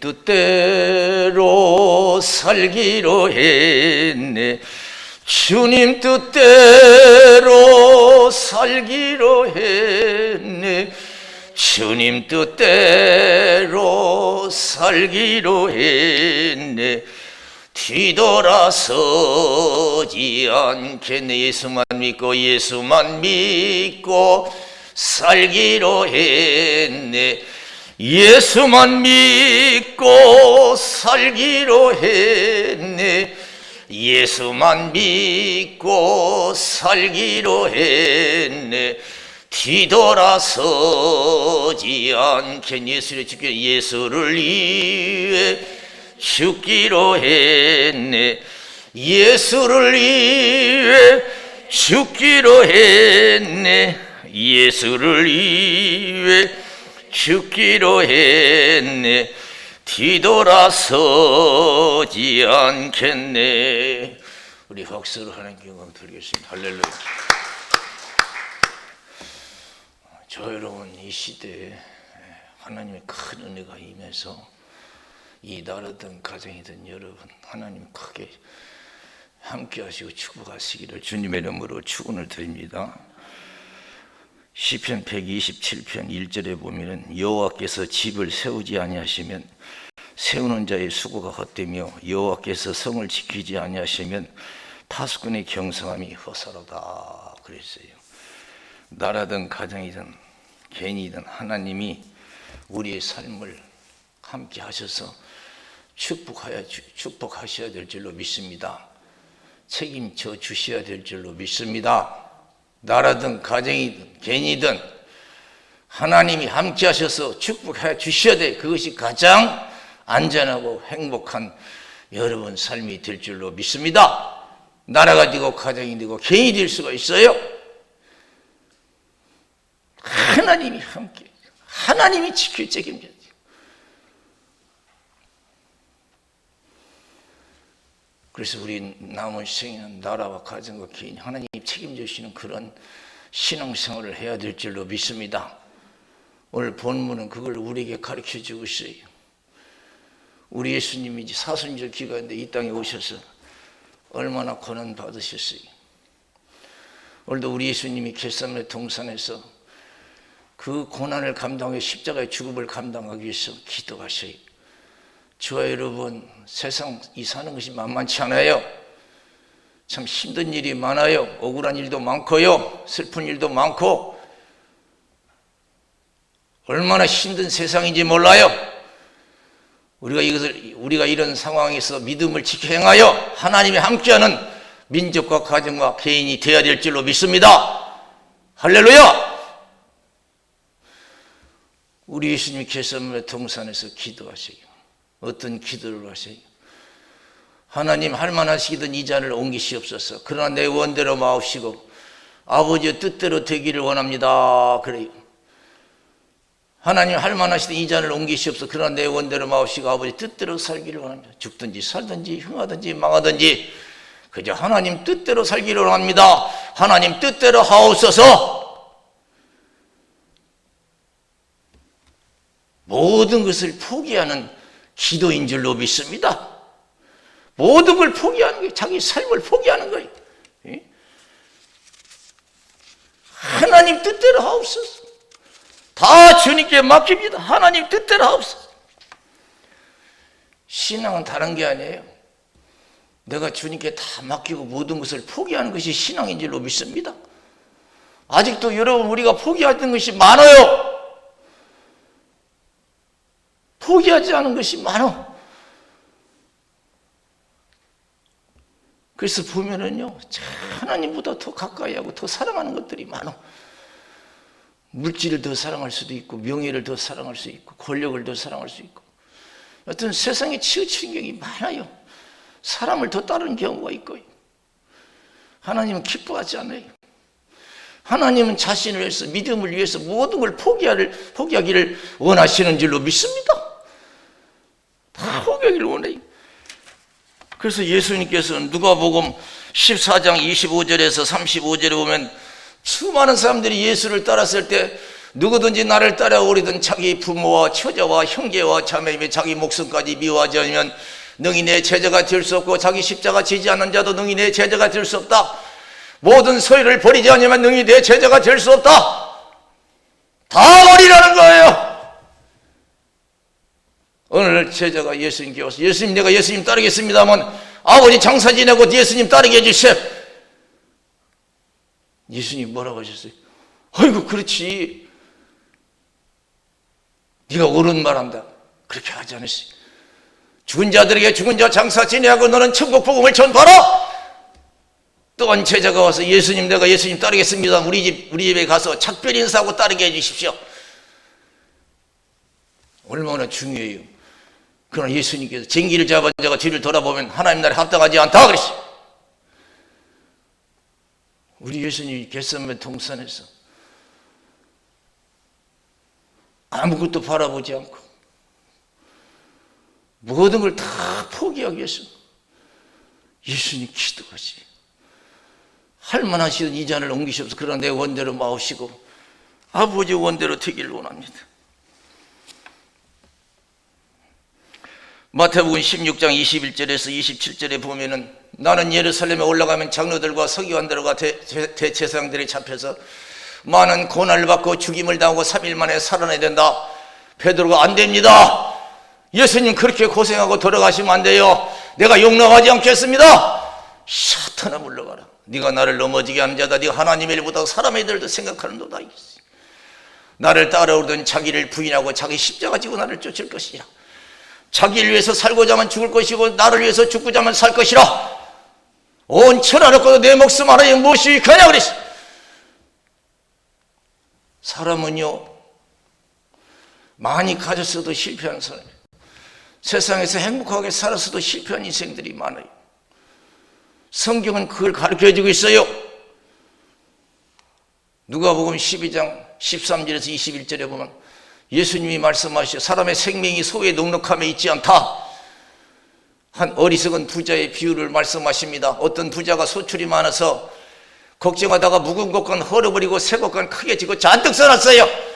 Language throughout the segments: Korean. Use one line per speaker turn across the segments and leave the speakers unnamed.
뜻대로 살기로 했네. 주님 뜻대로 살기로 했네. 주님 뜻대로 살기로 했네. 뒤돌아서지 않겠네. 예수만 믿고 살기로 했네. 예수만 믿고 살기로 했네. 예수만 믿고 살기로 했네. 뒤돌아서지 않겠네. 예수를 위해 죽기로 했네. 예수를 위해 죽기로 했네. 예수를 위해 죽기로 했네. 뒤돌아서지 않겠네. 우리 박수로 하나님께 영광 드리겠습니다. 할렐루야. 저 여러분, 이 시대에 하나님의 큰 은혜가 임해서 이 나라든 가정이든 여러분 하나님 크게 함께 하시고 축복하시기를 주님의 이름으로 축원을 드립니다. 시편 127편 1절에 보면은 여호와께서 집을 세우지 아니하시면 세우는 자의 수고가 헛되며 여호와께서 성을 지키지 아니하시면 파수꾼의 경성함이 허사로다 그랬어요. 나라든 가정이든 개인이든 하나님이 우리의 삶을 함께 하셔서 축복하셔야 될 줄로 믿습니다. 책임져 주셔야 될 줄로 믿습니다. 나라든 가정이든 개인이든 하나님이 함께 하셔서 축복해 주셔야 돼. 그것이 가장 안전하고 행복한 여러분 삶이 될 줄로 믿습니다. 나라가 되고 가정이 되고 개인이 될 수가 있어요. 하나님이 함께, 하나님이 지킬 책임져야 돼요. 그래서 우리 남은 생에는 나라와 가정과 개인 하나님이 책임져 주시는 그런 신앙생활을 해야 될 줄로 믿습니다. 오늘 본문은 그걸 우리에게 가르쳐 주고 있어요. 우리 예수님이 사순절 기간인데 이 땅에 오셔서 얼마나 고난 받으셨어요. 오늘도 우리 예수님이 겟세마네 동산에서 그 고난을 감당하고 십자가의 죽음을 감당하기 위해서 기도하셔요. 저와 여러분, 세상 이 사는 것이 만만치 않아요. 참 힘든 일이 많아요. 억울한 일도 많고요. 슬픈 일도 많고 얼마나 힘든 세상인지 몰라요. 우리가 이런 상황에서 믿음을 지켜 행하여 하나님이 함께하는 민족과 가정과 개인이 되어야 될 줄로 믿습니다. 할렐루야! 우리 예수님이 겟세마네 동산에서 기도하세요. 어떤 기도를 하세요? 하나님, 할만하시기든 이 잔을 옮기시옵소서. 그러나 내 원대로 마옵시고 아버지의 뜻대로 되기를 원합니다. 그래요. 하나님, 할만하시든 이 잔을 옮기시옵소서. 그러나 내 원대로 마옵시고 아버지 뜻대로 살기를 원합니다. 죽든지 살든지 흥하든지 망하든지 그저 하나님 뜻대로 살기를 원합니다. 하나님 뜻대로 하옵소서. 모든 것을 포기하는 기도인 줄로 믿습니다. 모든 걸 포기하는 거예요. 자기 삶을 포기하는 거예요. 하나님 뜻대로 하옵소서. 다 주님께 맡깁니다. 하나님 뜻대로 하옵소서. 신앙은 다른 게 아니에요. 내가 주님께 다 맡기고 모든 것을 포기하는 것이 신앙인 줄로 믿습니다. 아직도 여러분, 우리가 포기하는 것이 많아요. 포기하지 않은 것이 많아. 그래서 보면은요, 하나님보다 더 가까이 하고 더 사랑하는 것들이 많아. 물질을 더 사랑할 수도 있고, 명예를 더 사랑할 수 있고, 권력을 더 사랑할 수 있고, 어떤 세상에 치우치는 경우가 많아요. 사람을 더 따르는 경우가 있고. 하나님은 기뻐하지 않아요. 하나님은 자신을 위해서, 믿음을 위해서 모든 걸 포기하기를 원하시는 줄로 믿습니다. 다 포기하기를 원해요. 그래서 예수님께서는 누가복음 14장 25절에서 35절에 보면 수많은 사람들이 예수를 따랐을 때 누구든지 나를 따라오리든 자기 부모와 처자와 형제와 자매며 자기 목숨까지 미워하지 않으면 능히 내 제자가 될 수 없고 자기 십자가 지지 않는 자도 능히 내 제자가 될 수 없다. 모든 소유를 버리지 않으면 능히 내 제자가 될 수 없다. 다 버리라는 거예요. 오늘 제자가 예수님께 와서 예수님, 내가 예수님 따르겠습니다만 아버지 장사 지내고 예수님 따르게 해주세요. 예수님 뭐라고 하셨어요? 아이고 그렇지, 네가 옳은 말한다. 그렇게 하지 않으시. 죽은 자들에게 죽은 자 장사 지내하고 너는 천국 복음을 전파라. 또한 제자가 와서 예수님, 내가 예수님 따르겠습니다. 우리 집에 가서 작별 인사하고 따르게 해주십시오. 얼마나 중요해요. 그러나 예수님께서 쟁기를 잡은 자가 뒤를 돌아보면 하나님 나라에 합당하지 않다 그랬어요. 우리 예수님이 겟세마네 동산에서 아무것도 바라보지 않고 모든 걸 다 포기하기 위해서 예수님 기도하시. 할 만하시던 이 잔을 옮기시옵소서. 그러나 내 원대로 마오시고 아버지 원대로 되기를 원합니다. 마태복음 16장 21절에서 27절에 보면은 나는 예루살렘에 올라가면 장로들과 서기관들과 대제사장들이 잡혀서 많은 고난을 받고 죽임을 당하고 3일 만에 살아나야 된다. 베드로가 안 됩니다. 예수님 그렇게 고생하고 돌아가시면 안 돼요. 내가 용납하지 않겠습니다. 사탄아 물러가라. 네가 나를 넘어지게 하는 자다. 네가 하나님의 일보다 사람의 일들도 생각하는도다. 나를 따라오던 자기를 부인하고 자기 십자가 지고 나를 쫓을 것이라. 자기를 위해서 살고자 하면 죽을 것이고 나를 위해서 죽고자 하면 살 것이라. 온 천하를 얻고도 내 목숨 하나에 무엇이 가냐 그랬어. 사람은요 많이 가졌어도 실패한 사람이에요. 세상에서 행복하게 살았어도 실패한 인생들이 많아요. 성경은 그걸 가르쳐주고 있어요. 누가복음 12장 13절에서 21절에 보면 예수님이 말씀하시죠. 사람의 생명이 소의 넉넉함에 있지 않다. 한 어리석은 부자의 비유를 말씀하십니다. 어떤 부자가 소출이 많아서 걱정하다가 묵은 것간 헐어버리고 새 것간 크게 지고 잔뜩 써놨어요.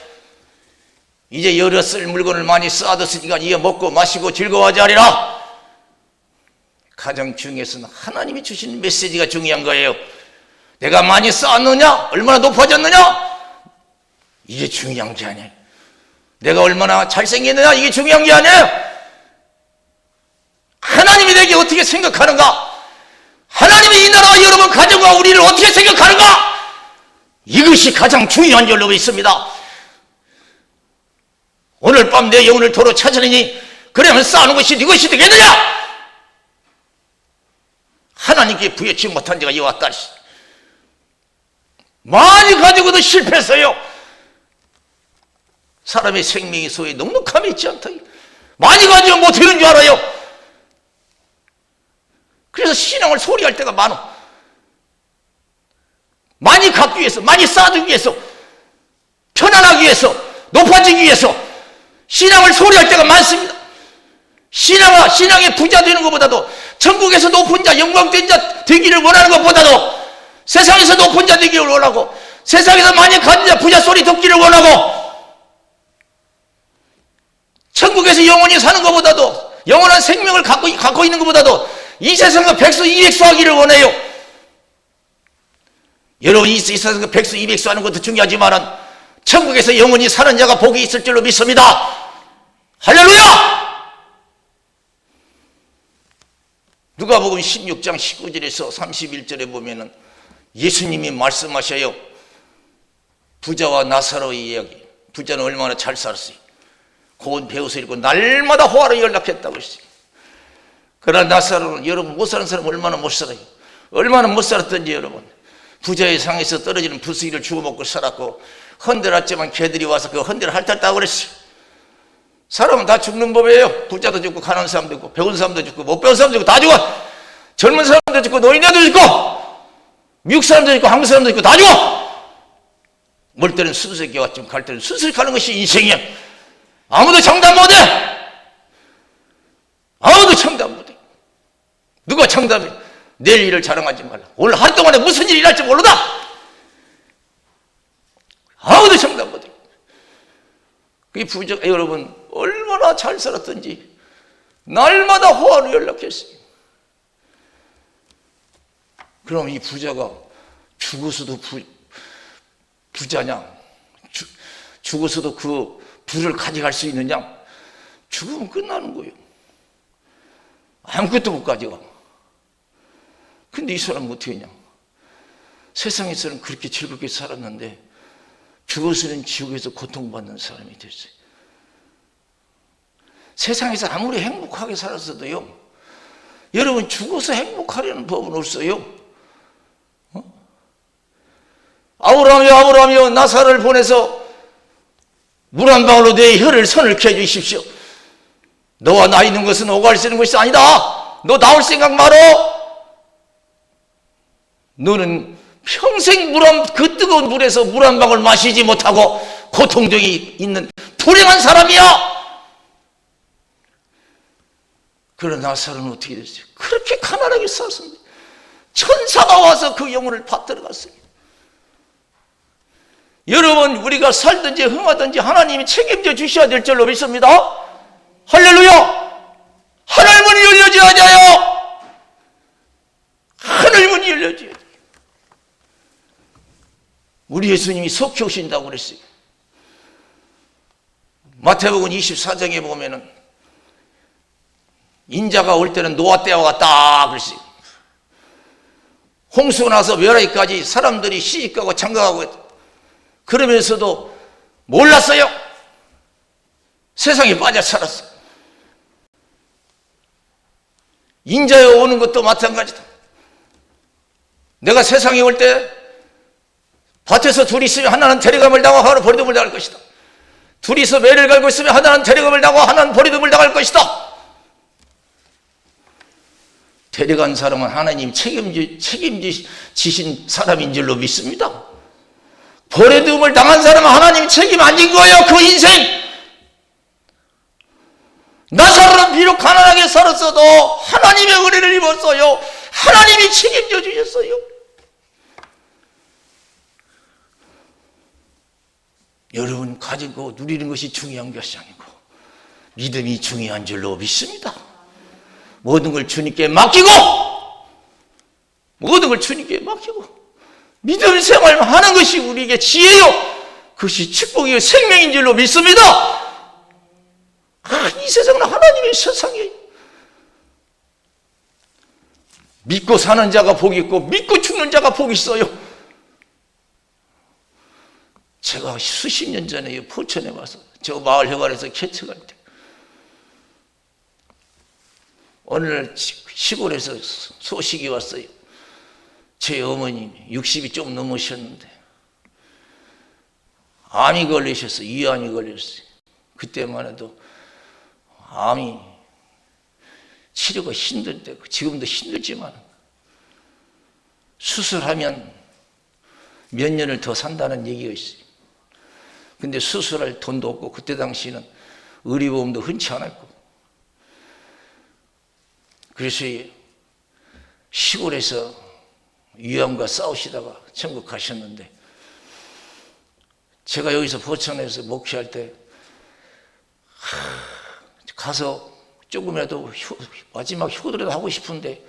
이제 여러 쓸 물건을 많이 쌓아뒀으니까 이제 먹고 마시고 즐거워하지 않으리라. 가장 중요해서는 하나님이 주시는 메시지가 중요한 거예요. 내가 많이 쌓았느냐, 얼마나 높아졌느냐, 이게 중요한 게 아니에요. 내가 얼마나 잘생겼느냐, 이게 중요한 게 아니에요. 하나님이 내게 어떻게 생각하는가, 하나님이 이 나라와 여러분 가정과 우리를 어떻게 생각하는가, 이것이 가장 중요한 연로가 있습니다. 오늘 밤 내 영혼을 도로 찾으니 그러면 쌓는 것이 네 것이 되겠느냐. 하나님께 부여치 못한 자가 이왔다. 많이 가지고도 실패했어요. 사람의 생명이 소에 넉넉함이 있지 않다. 많이 가지고 못하는 줄 알아요. 그래서 신앙을 소리할 때가 많아. 많이 갖기 위해서, 많이 쌓아두기 위해서, 편안하기 위해서, 높아지기 위해서 신앙을 소리할 때가 많습니다. 신앙의 부자 되는 것보다도, 천국에서 높은 자, 영광된 자 되기를 원하는 것보다도, 세상에서 높은 자 되기를 원하고, 세상에서 많이 가진 자 부자 소리 듣기를 원하고, 천국에서 영원히 사는 것보다도, 영원한 생명을 갖고 있는 것보다도 이 세상과 백수 이백수하기를 원해요. 여러분, 이 세상과 백수 이백수하는 것도 중요하지만은 천국에서 영원히 사는 자가 복이 있을 줄로 믿습니다. 할렐루야! 누가복음 16장 19절에서 31절에 보면은 예수님이 말씀하셔요. 부자와 나사로의 이야기. 부자는 얼마나 잘 살았어요. 고운 배옷을 입고 날마다 호화로 연락했다고 했어요. 그러나 나사로는, 여러분 못 사는 사람 얼마나 못 살아요. 얼마나 못 살았던지. 여러분, 부자의 상에서 떨어지는 부수기를 주워 먹고 살았고, 헌들었지만 개들이 와서 그 헌들을 핥았다고 그랬어요. 사람은 다 죽는 법이에요. 부자도 죽고, 가난한 사람도 죽고, 배운 사람도 죽고, 못 배운 사람도 죽고, 다 죽어. 젊은 사람도 죽고, 노인네도 죽고, 미국 사람도 죽고, 한국 사람도 죽고, 다 죽어. 올 때는 순수하게 왔지만 갈 때는 순수하게 가는 것이 인생이야. 아무도 장담 못해. 아무도 장담 못해. 누가 장담해? 내일 일을 자랑하지 말라. 오늘 하루 동안에 무슨 일이 일할지 모르다. 아무도 장담 못해. 이 부자가 여러분 얼마나 잘 살았던지 날마다 호화로 연락했어요. 그럼 이 부자가 죽어서도 부자냐? 죽어서도 그 부를 가져갈 수 있느냐? 죽으면 끝나는 거예요. 아무것도 못 가져가. 근데 이 사람은 어떻게 했냐? 세상에서는 그렇게 즐겁게 살았는데 죽어서는 지옥에서 고통받는 사람이 됐어요. 세상에서 아무리 행복하게 살았어도요, 여러분 죽어서 행복하려는 법은 없어요. 아브라함이여 나사를 보내서 물 한 방울로 내 혀를 서늘케 해주십시오. 너와 나 있는 것은 오갈 수 있는 것이 아니다. 너 나올 생각 말어. 너는 평생 그 뜨거운 물에서 물 한 방울 마시지 못하고 고통 중에 있는 불행한 사람이야. 그러나 나사로는 어떻게 됐어요? 그렇게 가난하게 살았습니다. 천사가 와서 그 영혼을 받들어 갔어요. 여러분, 우리가 살든지 흥하든지 하나님이 책임져 주셔야 될 줄로 믿습니다. 할렐루야! 하늘 문이 열려줘야 돼요. 하늘 문이 열려줘야 돼요. 우리 예수님이 속히 오신다고 그랬어요. 마태복음 24장에 보면은 인자가 올 때는 노아 때와 같다 그랬어요. 홍수가 나서 멸하기까지 사람들이 시집가고 장가가고 그러면서도 몰랐어요. 세상에 빠져 살았어요. 인자에 오는 것도 마찬가지다. 내가 세상에 올 때 밭에서 둘이 있으면 하나는 데려감을 당하고 하나는 버리됨을 당할 것이다. 둘이서 매를 갈고 있으면 하나는 데려감을 당하고 하나는 버리됨을 당할 것이다. 데려간 사람은 하나님 책임지신 사람인 줄로 믿습니다. 버려둠을 당한 사람은 하나님이 책임 안 진 거예요. 그 인생. 나사로는 비록 가난하게 살았어도 하나님의 은혜를 입었어요. 하나님이 책임져 주셨어요. 여러분 가지고 누리는 것이 중요한 것이 아니고 믿음이 중요한 줄로 믿습니다. 모든 걸 주님께 맡기고 믿음 생활만 하는 것이 우리에게 지혜요, 그것이 축복이요 생명인 줄로 믿습니다. 이 세상은 하나님의 세상이에요. 믿고 사는 자가 복이 있고 믿고 죽는 자가 복이 있어요. 제가 수십 년 전에 포천에 와서 저 마을 회관에서 개척할 때 어느 날 시골에서 소식이 왔어요. 제 어머님이 60이 좀 넘으셨는데 암이 걸리셨어요. 위암이 걸렸어요. 그때만 해도 암이 치료가 힘들 때고 지금도 힘들지만 수술하면 몇 년을 더 산다는 얘기가 있어요. 근데 수술할 돈도 없고 그때 당시에는 의료보험도 흔치 않았고 그래서 시골에서 위암과 싸우시다가 천국 가셨는데 제가 여기서 포천에서 목회할 때 가서 조금이라도 마지막 효도라도 하고 싶은데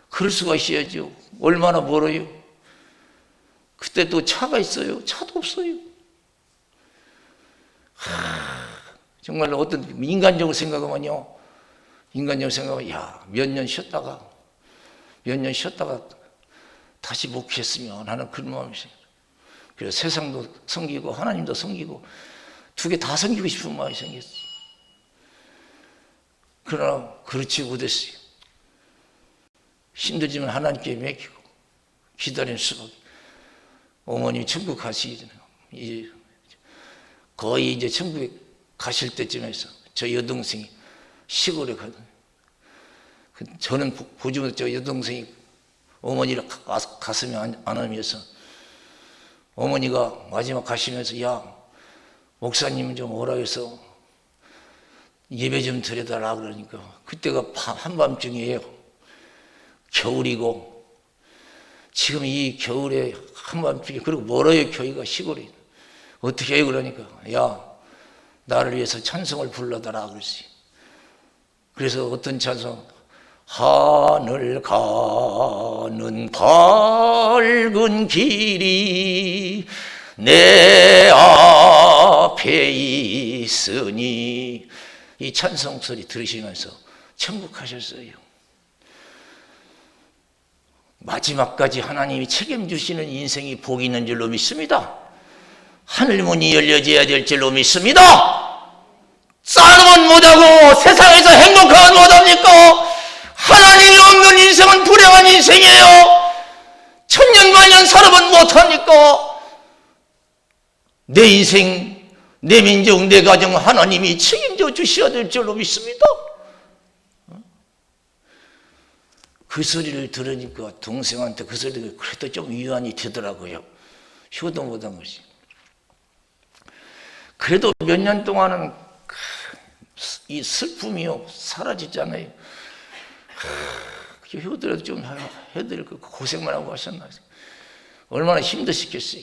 그럴 수가 있어야죠. 얼마나 멀어요. 그때 또 차가 있어요. 차도 없어요. 정말 어떤 인간적으로 생각하면요, 몇 년 쉬었다가 다시 목회했으면 하는 그런 마음이 있어요. 그래서 세상도 섬기고 하나님도 섬기고 두 개 다 섬기고 싶은 마음이 생겼어요. 그러나 그렇지 못했어요. 힘들지만 하나님께 맡기고 기다리는 수밖에. 어머님이 천국 가시기 전에 거의 이제 천국에 가실 때쯤에서 저 여동생이 시골에 가거든요. 저는 보지 못해 저 여동생이 어머니를 가슴에 안으면서 어머니가 마지막 가시면서 야 목사님 좀 오라 해서 예배 좀 드려달라 그러니까 그때가 한밤중이에요. 겨울이고 지금 이 겨울에 한밤중에 그리고 멀어요. 교회가 시골이 어떻게 해요? 그러니까 야 나를 위해서 찬송을 불러달라 그랬어요. 그래서 어떤 찬송? 하늘 가는 밝은 길이 내 앞에 있으니, 이 찬송 소리 들으시면서 천국하셨어요. 마지막까지 하나님이 책임주시는 인생이 복이 있는 줄로 믿습니다. 하늘문이 열려져야 될 줄로 믿습니다. 싸움은 못하고 세상에서 행복하면 못합니까? 하나님이 없는 인생은 불행한 인생이에요. 천년만년 살아면 못합니까? 내 인생, 내 민족, 내 가정 하나님이 책임져 주셔야 될 줄로 믿습니다. 그 소리를 들으니까 동생한테 그 소리가 그래도 좀 위안이 되더라고요. 효도 못한 것이. 그래도 몇 년 동안은 이 슬픔이요 사라지잖아요. 효도라도 좀 해드릴 거 고생만 하고 하셨나. 얼마나 힘드시겠어요.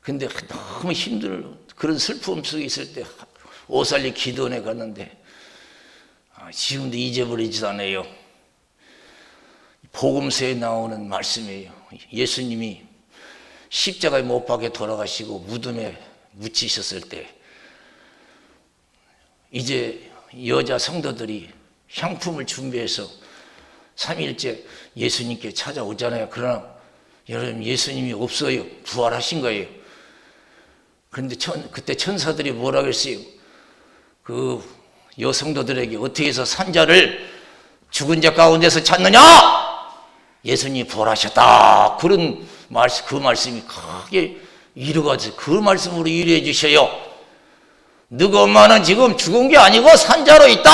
근데 너무 그런 슬픔 속에 있을 때 오살리 기도원에 갔는데 지금도 잊어버리지도 않아요. 복음서에 나오는 말씀이에요. 예수님이 십자가에 못 박혀 돌아가시고 무덤에 묻히셨을 때 이제 여자 성도들이 향품을 준비해서 3일째 예수님께 찾아오잖아요. 그러나 여러분, 예수님이 없어요. 부활하신 거예요. 그런데 그때 천사들이 뭐라 그랬어요? 그 여성도들에게 어떻게 해서 산자를 죽은 자 가운데서 찾느냐? 예수님이 부활하셨다. 그런 말씀, 그 말씀이 크게 이루어가지고 그 말씀으로 이루어 주셔요. 너희 엄마는 지금 죽은 게 아니고 산자로 있다.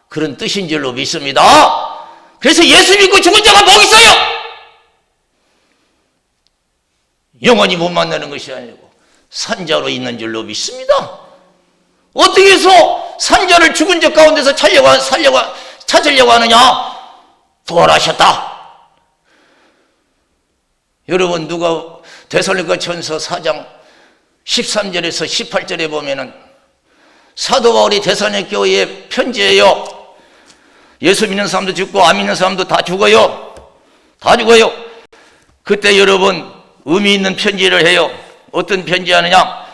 그런 뜻인 줄로 믿습니다. 그래서 예수 믿고 죽은 자가 복 있어요. 영원히 못 만나는 것이 아니고 산자로 있는 줄로 믿습니다. 어떻게 해서 산자를 죽은 자 가운데서 찾으려고 하느냐? 부활하셨다. 여러분, 누가 데살로니가 전서 4장 13절에서 18절에 보면은 사도 바울이 데살로니가 교회에 편지해요. 예수 믿는 사람도 죽고 안 믿는 사람도 다 죽어요. 다 죽어요. 그때 여러분 의미 있는 편지를 해요. 어떤 편지 하느냐?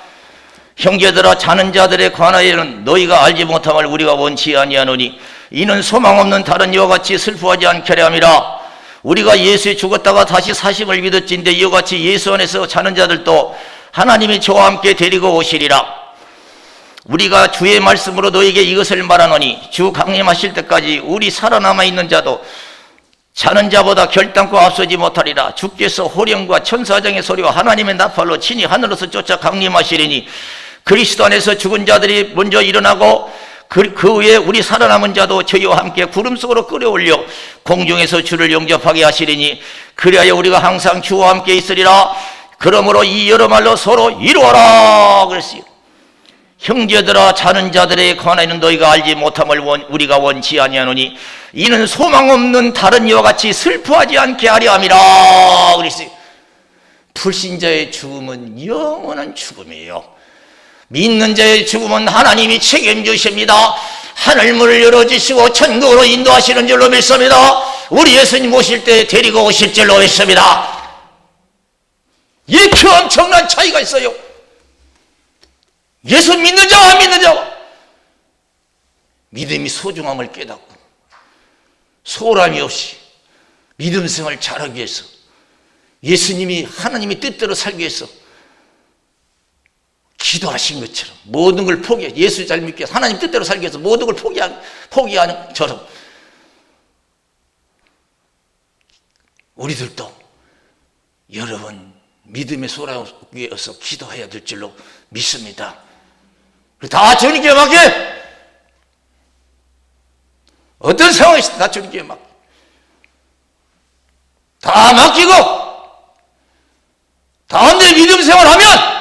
형제들아, 자는 자들에 관하여는 너희가 알지 못함을 우리가 원치 아니하노니 이는 소망 없는 다른 이와 같이 슬퍼하지 않게 함이라. 우리가 예수에 죽었다가 다시 사심을 믿었진데 이와 같이 예수 안에서 자는 자들도 하나님이 저와 함께 데리고 오시리라. 우리가 주의 말씀으로 너에게 이것을 말하노니 주 강림하실 때까지 우리 살아남아 있는 자도 자는 자보다 결단코 앞서지 못하리라. 주께서 호령과 천사장의 소리와 하나님의 나팔로 친히 하늘로서 쫓아 강림하시리니 그리스도 안에서 죽은 자들이 먼저 일어나고 그 후에 우리 살아남은 자도 저희와 함께 구름 속으로 끌어올려 공중에서 주를 영접하게 하시리니 그리하여 우리가 항상 주와 함께 있으리라. 그러므로 이 여러 말로 서로 이루어라 그랬어요. 형제들아, 자는 자들에 관하여는 너희가 알지 못함을 우리가 원치 아니하노니 이는 소망 없는 다른 이와 같이 슬퍼하지 않게 하려 함이라 그랬어요. 불신자의 죽음은 영원한 죽음이에요. 믿는 자의 죽음은 하나님이 책임지십니다. 하늘문을 열어주시고 천국으로 인도하시는 줄로 믿습니다. 우리 예수님 오실 때 데리고 오실 줄로 믿습니다. 이렇게 엄청난 차이가 있어요. 예수 믿는 자와 안 믿는 자와. 믿음이 소중함을 깨닫고 소홀함이 없이 믿음 생활을 잘하기 위해서 예수님이 하나님의 뜻대로 살기 위해서 기도하신 것처럼 모든 걸 포기해, 예수 잘 믿기 위해서 하나님 뜻대로 살기 위해서 모든 걸 포기하는 처럼 우리들도 여러분 믿음의 소라기 위해서 기도해야 될 줄로 믿습니다. 다 주님께 맡겨. 어떤 상황이든 다 주님께 맡겨. 다 맡기고 다음날 믿음 생활하면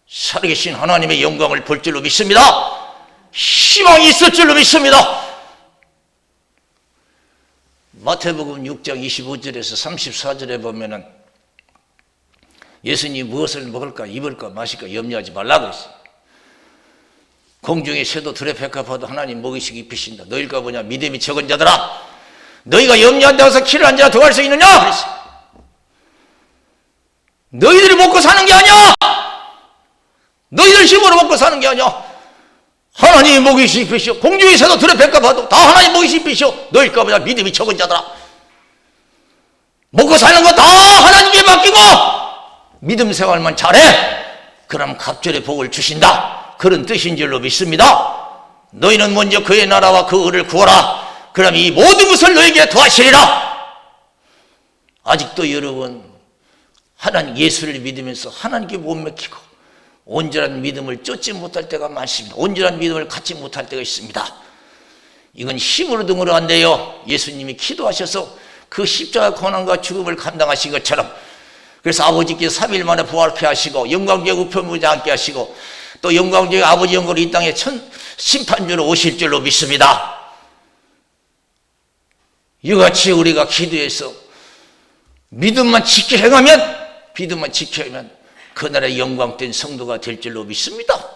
살아계신 하나님의 영광을 볼 줄로 믿습니다. 희망이 있을 줄로 믿습니다. 마태복음 6장 25절에서 34절에 보면은 예수님이 무엇을 먹을까 입을까 마실까 염려하지 말라고 했어요. 공중의 새도 들의 백합화도 하나님 먹이시기 입히신다. 너희가 뭐냐? 믿음이 적은 자들아, 너희가 염려한다고 해서 키를 한 자나 더 할 수 있느냐? 그랬어. 너희들이 먹고 사는 게 아니야. 너희들 힘으로 먹고 사는 게 아니야. 하나님이 먹이시기 입히시오. 공중의 새도 들의 백합화도 다 하나님 먹이시기 입히시오. 너희가 뭐냐? 믿음이 적은 자들아, 먹고 사는 거 다 하나님께 맡기고 믿음 생활만 잘해. 그럼 갑절의 복을 주신다. 그런 뜻인 줄로 믿습니다. 너희는 먼저 그의 나라와 그 의를 구하라. 그럼 이 모든 것을 너에게 더하시리라. 아직도 여러분 하나님 예수를 믿으면서 하나님께 못 맡기고 온전한 믿음을 쫓지 못할 때가 많습니다. 온전한 믿음을 갖지 못할 때가 있습니다. 이건 힘으로 등으로 안 돼요. 예수님이 기도하셔서 그 십자가 고난과 죽음을 감당하신 것처럼, 그래서 아버지께서 3일 만에 부활케 하시고 영광의 우편무지 앉게 하시고 또 영광의 아버지 영광으로 이 땅에 심판주로 오실 줄로 믿습니다. 이같이 우리가 기도해서 믿음만 지켜 행하면, 믿음만 지켜 행하면 그날의 영광된 성도가 될 줄로 믿습니다.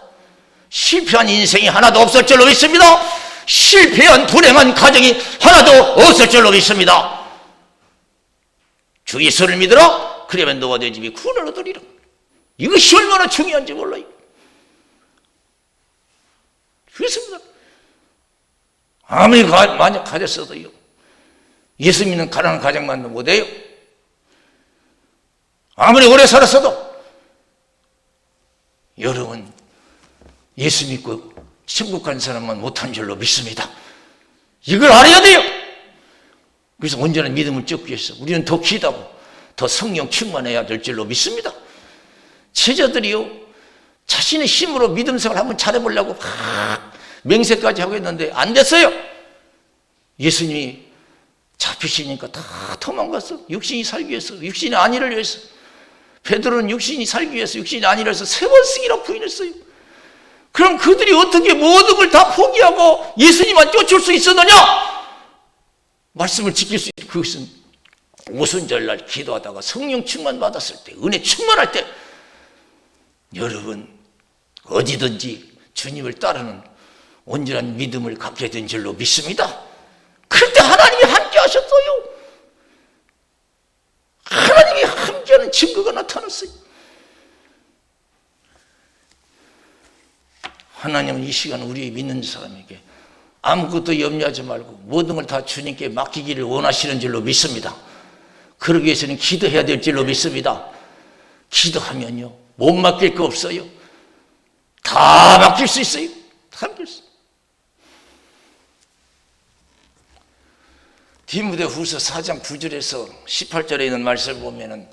실패한 인생이 하나도 없을 줄로 믿습니다. 실패한 불행한 가정이 하나도 없을 줄로 믿습니다. 주 예수를 믿으라. 그러면 너와 내 집이 구원을 얻으리라. 이것이 얼마나 중요한지 몰라요. 그렇습니다. 아무리 만약 가졌어도요, 예수 믿는 가난한 가정만 못해요. 아무리 오래 살았어도 여러분 예수 믿고 천국 간 사람만 못한 줄로 믿습니다. 이걸 알아야 돼요. 그래서 온전한 믿음을 쫓기 위해서 우리는 더 기도하고 더 성령 충만해야 될 줄로 믿습니다. 제자들이요, 자신의 힘으로 믿음 생활 한번 잘해보려고 막 맹세까지 하고 했는데 안 됐어요. 예수님이 잡히시니까 다 도망갔어. 육신이 살기 위해서, 육신이 아니를 위해서. 베드로는 육신이 살기 위해서, 육신이 아니를 위해서 3번씩이나 부인했어요. 그럼 그들이 어떻게 모든 걸 다 포기하고 예수님만 쫓을 수 있었느냐? 말씀을 지킬 수 있는 그것은 오순절날 기도하다가 성령 충만 받았을 때, 은혜 충만할 때 여러분 어디든지 주님을 따르는 온전한 믿음을 갖게 된 줄로 믿습니다. 그럴 때 하나님이 함께 하셨어요. 하나님이 함께하는 증거가 나타났어요. 하나님은 이 시간 우리 믿는 사람에게 아무것도 염려하지 말고 모든 걸 다 주님께 맡기기를 원하시는 줄로 믿습니다. 그러기 위해서는 기도해야 될 줄로 믿습니다. 기도하면요 못 맡길 거 없어요. 다 맡길 수 있어요. 다 맡길 수 있어요. 디모데후서 4장 9절에서 18절에 있는 말씀을 보면은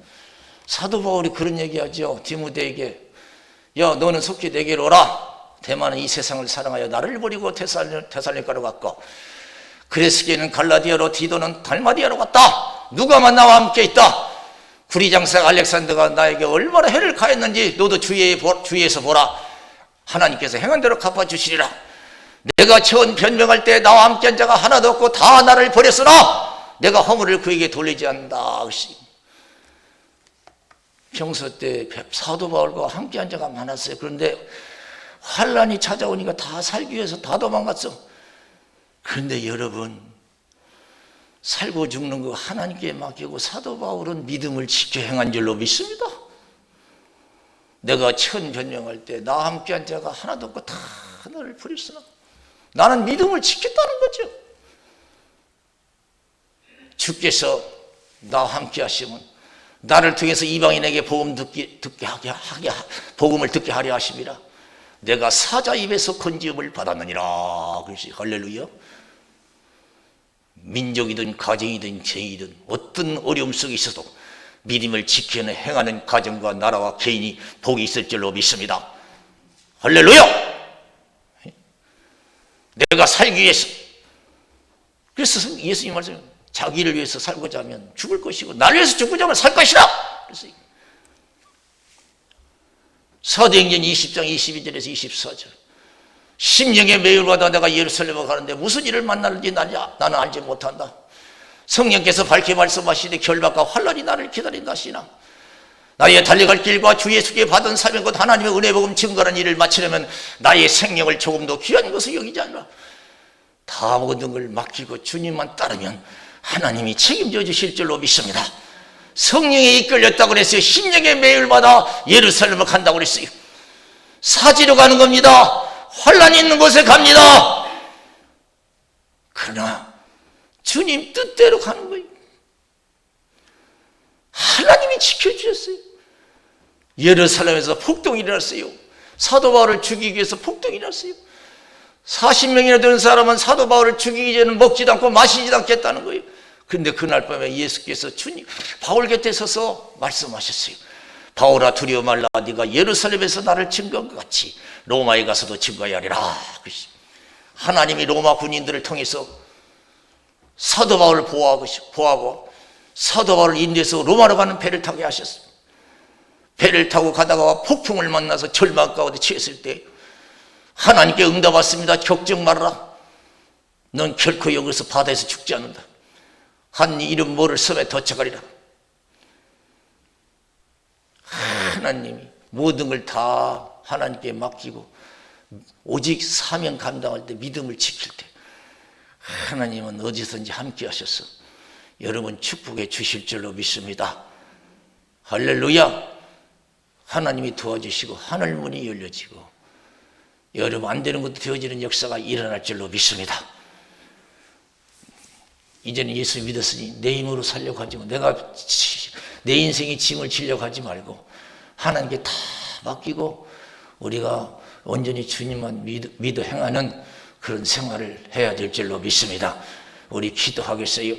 사도 바울이 그런 얘기하죠. 디모데에게, 야 너는 속히 내게로 오라. 대만은 이 세상을 사랑하여 나를 버리고 데살로니가로 갔고 그레스게는 갈라디아로, 디도는 달마디아로 갔다. 누가 나와 함께 있다. 구리장사 알렉산더가 나에게 얼마나 해를 가했는지 너도 주위에서 보라. 하나님께서 행한 대로 갚아주시리라. 내가 처음 변명할 때 나와 함께한 자가 하나도 없고 다 나를 버렸으나 내가 허물을 그에게 돌리지 않는다. 평소 때 사도 바울과 함께한 자가 많았어요. 그런데 환란이 찾아오니까 다 살기 위해서 다 도망갔어. 그런데 여러분 살고 죽는 거 하나님께 맡기고 사도 바울은 믿음을 지켜 행한 줄로 믿습니다. 내가 처음 변명할 때 나와 함께한 자가 하나도 없고 다 나를 버렸으나 나는 믿음을 지켰다는 거죠. 주께서 나와 함께 하시면 나를 통해서 이방인에게 복음을 듣게 하려 하심이라. 내가 사자 입에서 건지음을 받았느니라. 그렇지. 할렐루야. 민족이든 가정이든 죄이든 어떤 어려움 속에 있어도 믿음을 지키는 행하는 가정과 나라와 개인이 복이 있을 줄로 믿습니다. 할렐루야. 내가 살기 위해서, 그래서 예수님 말씀, 자기를 위해서 살고자 하면 죽을 것이고 나를 위해서 죽고자 하면 살 것이라. 그래서 사도행전 20장 22절에서 24절, 심령의 매일을 받아 내가 예루살렘에 가는데 무슨 일을 만날지 나는 알지 못한다. 성령께서 밝게 말씀하시되 결박과 환란이 나를 기다린다 하시나 나의 달려갈 길과 주 예수께 받은 사명 곧 하나님의 은혜 복음 증거하는 일을 마치려면 나의 생명을 조금도 귀한 것을 여기지 않으라. 다 모든 걸 맡기고 주님만 따르면 하나님이 책임져 주실 줄로 믿습니다. 성령에 이끌렸다고 그랬어요. 심령의 매일마다 예루살렘을 간다고 그랬어요. 사지로 가는 겁니다. 환란이 있는 곳에 갑니다. 그러나 주님 뜻대로 가는 거예요. 하나님이 지켜주셨어요. 예루살렘에서 폭동이 일어났어요. 사도 바울을 죽이기 위해서 폭동이 일어났어요. 40명이나 되는 사람은 사도 바울을 죽이기 전에 먹지도 않고 마시지도 않겠다는 거예요. 그런데 그날 밤에 예수께서 주님 바울 곁에 서서 말씀하셨어요. 바울아 두려워 말라. 네가 예루살렘에서 나를 증거한 것 같이 로마에 가서도 증거해야 하리라. 하나님이 로마 군인들을 통해서 사도 바울을 보호하고 사도 바울을 인도해서 로마로 가는 배를 타게 하셨어요. 배를 타고 가다가 폭풍을 만나서 절망 가운데 취했을 때 하나님께 응답받습니다. 걱정 말아라. 넌 결코 여기서 바다에서 죽지 않는다. 한 이름 모를 섬에 도착하리라. 하나님이 모든 걸 다 하나님께 맡기고 오직 사명 감당할 때 믿음을 지킬 때 하나님은 어디서든지 함께 하셔서 여러분 축복해 주실 줄로 믿습니다. 할렐루야. 하나님이 도와주시고 하늘문이 열려지고 여러분 안 되는 것도 되어지는 역사가 일어날 줄로 믿습니다. 이제는 예수 믿었으니 내 힘으로 살려고 하지 마. 내가 내 인생의 짐을 지려고 하지 말고 하나님께 다 맡기고 우리가 온전히 주님만 믿어 행하는 그런 생활을 해야 될 줄로 믿습니다. 우리 기도하겠어요.